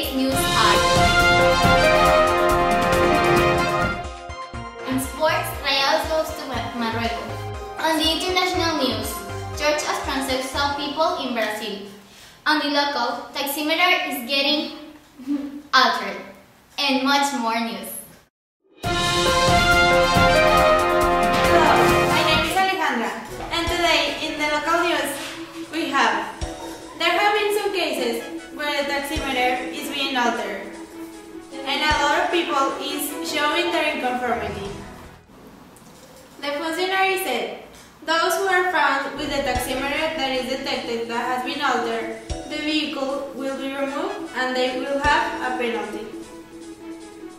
today's news are: in sports, Rayados goes to Marruecos. On the international news, Church of transsexual people in Brazil. On the local, taximeter is getting altered. And much more news. Hello, my name is Alejandra, and today in the local news we have: there have been some cases where the taximeter is being altered, and a lot of people is showing their inconformity. The functionary said those who are found with the taximeter that is detected that has been altered, the vehicle will be removed and they will have a penalty.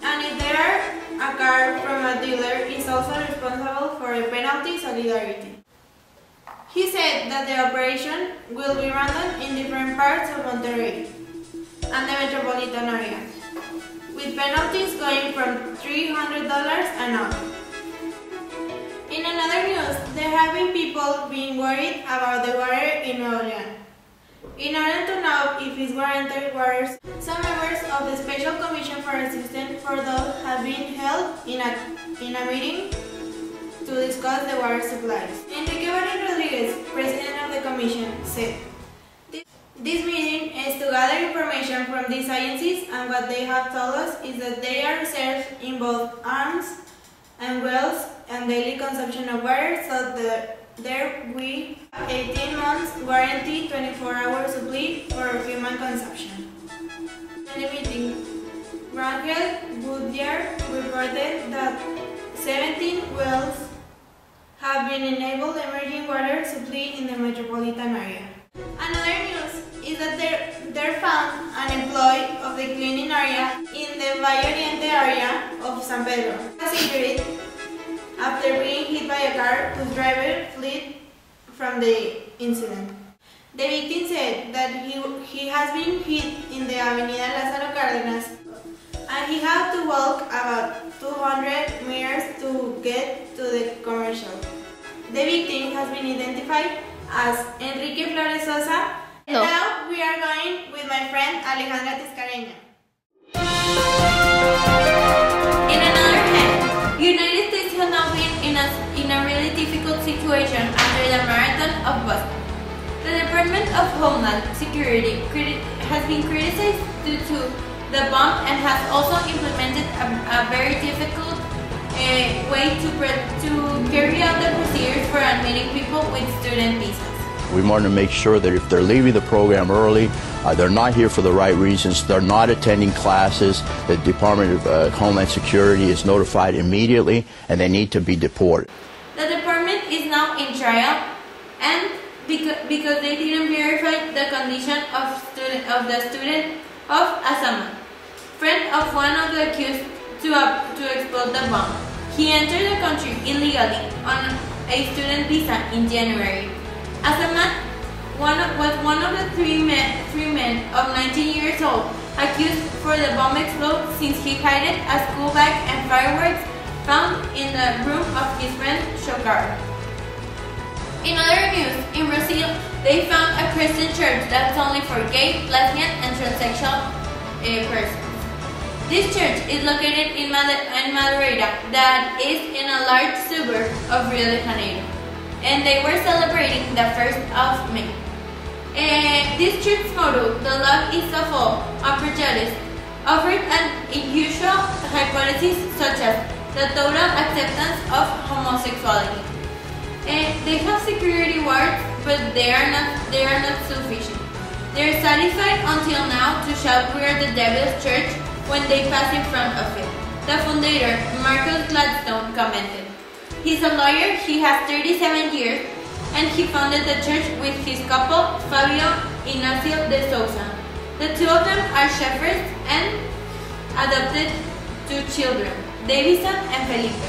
And if there are a car from a dealer is also responsible for a penalty solidarity. He said that the operation will be run in different parts of Monterrey and the metropolitan area, with penalties going from $300 and up. In another news, there have been people being worried about the water in Nuevo León. In order to know if it's warranted water, some members of the Special Commission for Assistance for Those have been held in a meeting to discuss the water supplies. Enrique Rodriguez, president of the commission, said, "This meeting is to gather information from these agencies, and what they have told us is that they are reserved in both arms and wells and daily consumption of water, so that there we 18 months warranty 24-hour supply for human consumption." In the meeting, Rangel Woodyer reported that 17 wells have been enabled emerging water supply in the metropolitan area. Another news is that they found an employee of the cleaning area in the Valle Oriente area of San Pedro. He was injured after being hit by a car whose driver fled from the incident. The victim said that he has been hit in the Avenida Lázaro Cárdenas and he had to walk about 200 meters to get to the commercial. The victim has been identified as Enrique Flores Sosa. Hello. Now we are going with my friend Alejandra Tiscareña. In another hand, United States has now been in a really difficult situation after the Marathon of Boston. The Department of Homeland Security has been criticized due to the bomb and has also implemented a very difficult way to carry out the procedures for admitting people with student visas. We want to make sure that if they're leaving the program early, they're not here for the right reasons, they're not attending classes, the Department of Homeland Security is notified immediately and they need to be deported. The department is now in trial, and because they didn't verify the condition of the student of Asama, friend of one of the accused to explode the bomb. He entered the country illegally on a student visa in January. Asama was one of the three men of 19 years old accused for the bomb explode, since he hid a school bag and fireworks found in the room of his friend Shokar. In other news, in Brazil, they found a Christian church that's only for gay, lesbian, and transsexual persons. This church is located in Madureira, that is in a large suburb of Rio de Janeiro, and they were celebrating the 1st of May. This church's motto, "The love is of all, a prejudice," offered an unusual hypothesis such as the total acceptance of homosexuality. They have security guards, but they are not sufficient. They are satisfied until now to shout "We are the Devil's Church" when they pass in front of it. The founder, Marcus Gladstone, commented. He's a lawyer, he has 37 years, and he founded the church with his couple, Fabio Ignacio de Souza. The two of them are shepherds and adopted two children, Davison and Felipe.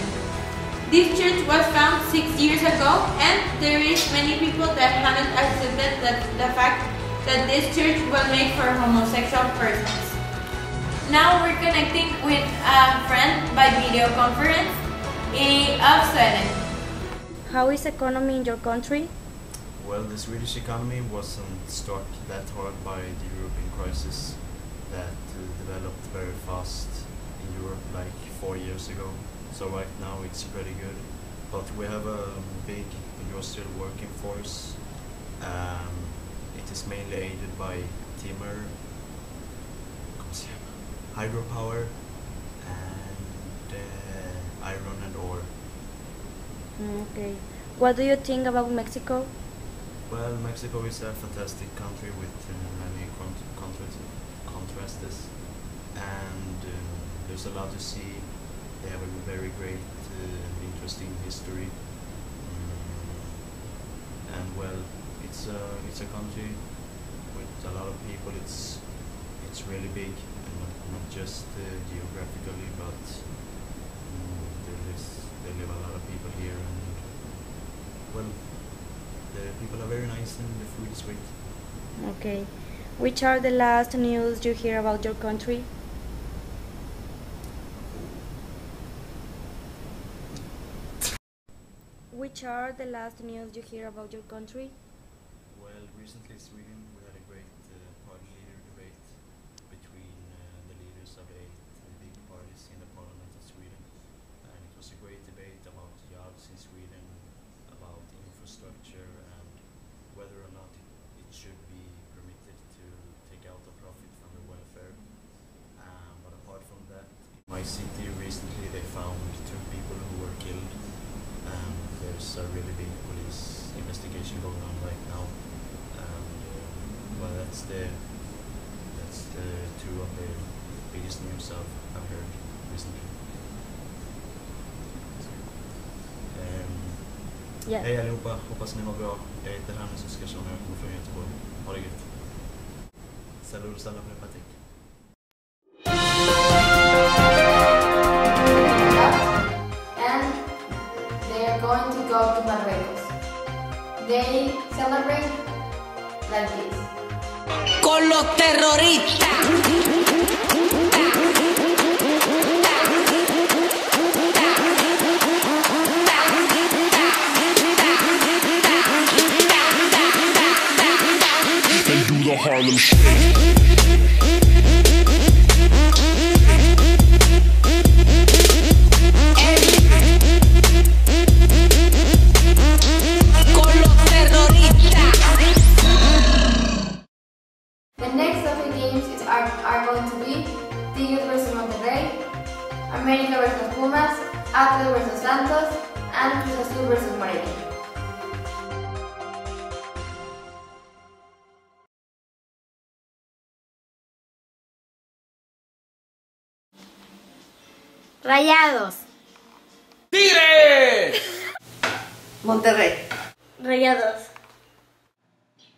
This church was found 6 years ago, and there is many people that haven't accepted the fact that this church was made for homosexual persons. Now we're connecting with a friend by video conference of Sweden. How is economy in your country? Well, the Swedish economy wasn't struck that hard by the European crisis. that developed very fast in Europe like 4 years ago. So right now it's pretty good. But we have a big industrial working force. It is mainly aided by timber, hydropower, and iron and ore. Okay. What do you think about Mexico? Well, Mexico is a fantastic country with many contrasts, and there's a lot to see. They have a very great, interesting history, and well, it's a country with a lot of people. It's really big, and not just geographically, but there live a lot of people here, and well, the people are very nice and the food is great. Okay. Which are the last news you hear about your country? Which are the last news you hear about your country? Well, recently in Sweden we had a great party leader debate between the leaders of the 8 big parties in the parliament of Sweden, and it was a great debate about jobs in Sweden, about infrastructure, and whether or not it should be permitted to take out a profit from the welfare. But apart from that, in my city recently they found 2 people who were killed. There's a really big police investigation going on right now. Well, that's the 2 of the biggest news I've heard recently. Yeah. Hej allihopa, hoppas ni mår bra. Jag heter Hannes Oskarsson och jag kommer från Göteborg. Ha det gött. Saludos alla för Patrick. And they are going to go to Marruecos. They celebrate like this. Con los terroristas. And do the Harlem Shake. The next of the games are going to be Tigres vs Monterrey, América vs Pumas, Atlas vs Santos, and Cruz Azul vs Morelia. Rayados. ¡Tigres! Monterrey. Rayados.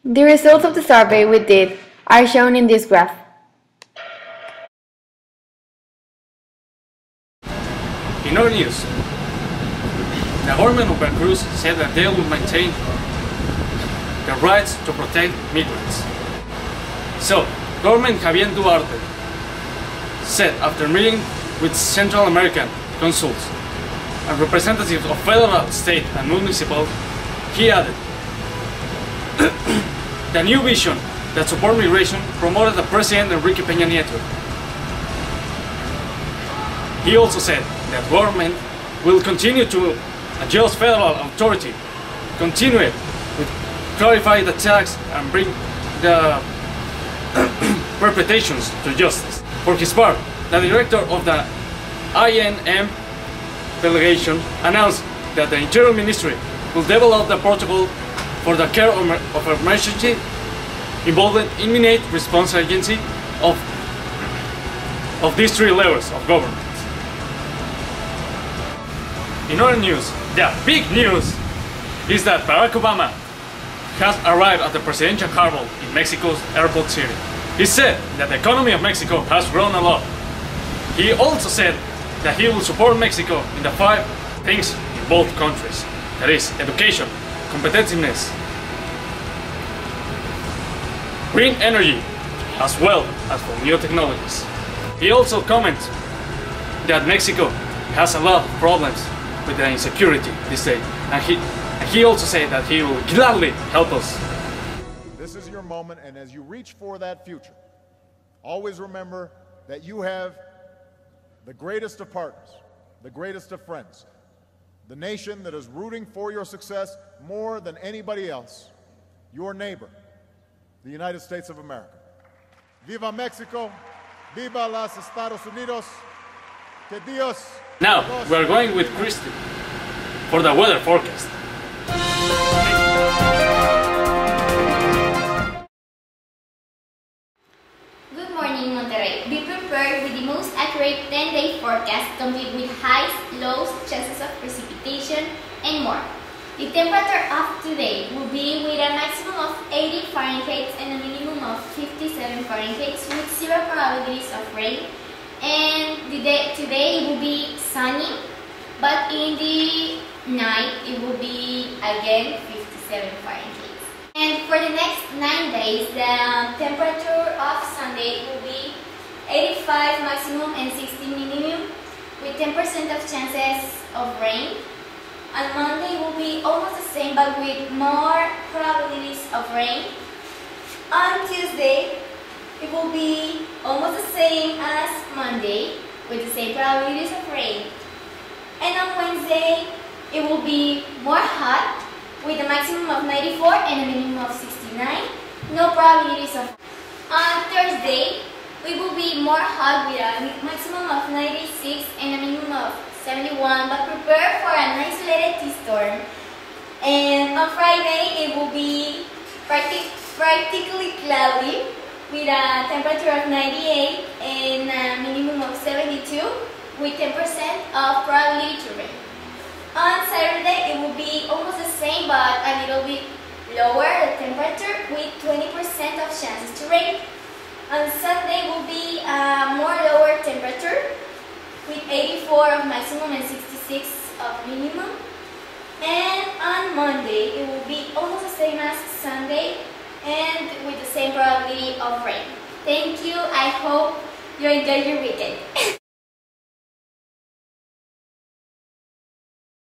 The results of the survey we did are shown in this graph. In our news, the government of Veracruz said that they will maintain the rights to protect migrants. So, government Javier Duarte said after meeting with Central American consuls and representatives of federal, state and municipal, he added, the new vision that support migration promoted the President Enrique Peña Nieto. He also said that government will continue to adjust federal authority, continue with clarify the tax and bring the perpetrations to justice. For his part, the director of the INM delegation announced that the Interior Ministry will develop the protocol for the care of emergency involving imminent response agency of these 3 levels of government. In other news, the big news is that Barack Obama has arrived at the presidential capital in Mexico's airport city. He said that the economy of Mexico has grown a lot. He also said that he will support Mexico in the 5 things in both countries, that is, education, competitiveness, green energy, as well as for new technologies. He also commented that Mexico has a lot of problems with the insecurity these days, and he also said that he will gladly help us. This is your moment, and as you reach for that future, always remember that you have the greatest of partners, the greatest of friends, the nation that is rooting for your success more than anybody else, your neighbor, the United States of America. Viva Mexico, viva los Estados Unidos, que Dios... Now, we are going with Christy for the weather forecast. Good morning, Monterrey. Be prepared with the most accurate 10-day forecast, complete with highs, lows, chances of precipitation, and more. The temperature of today will be with a maximum of 80 Fahrenheit and a minimum of 57 Fahrenheit with 0 probabilities of rain. And today it will be sunny, but in the night it will be again 57 Fahrenheit. And for the next 9 days, the temperature of Sunday will be 85 maximum and 60 minimum with 10% of chances of rain. On Monday will be almost the same but with more probabilities of rain. On Tuesday, it will be almost the same as Monday with the same probabilities of rain. And on Wednesday, it will be more hot with a maximum of 94 and a minimum of 69. No probabilities of. On Thursday, we will be more hot with a maximum of 96 and a minimum of 71, but prepare for an isolated storm. And on Friday, it will be practically cloudy with a temperature of 98 and a minimum of 72 with 10% of probability to rain. On Saturday, it will be almost the same but a little bit lower the temperature with 20% of chances to rain. On Sunday will be a more lower temperature with 84 of maximum and 66 of minimum. And on Monday, it will be almost the same as Sunday and with the same probability of rain. Thank you. I hope you enjoy your weekend.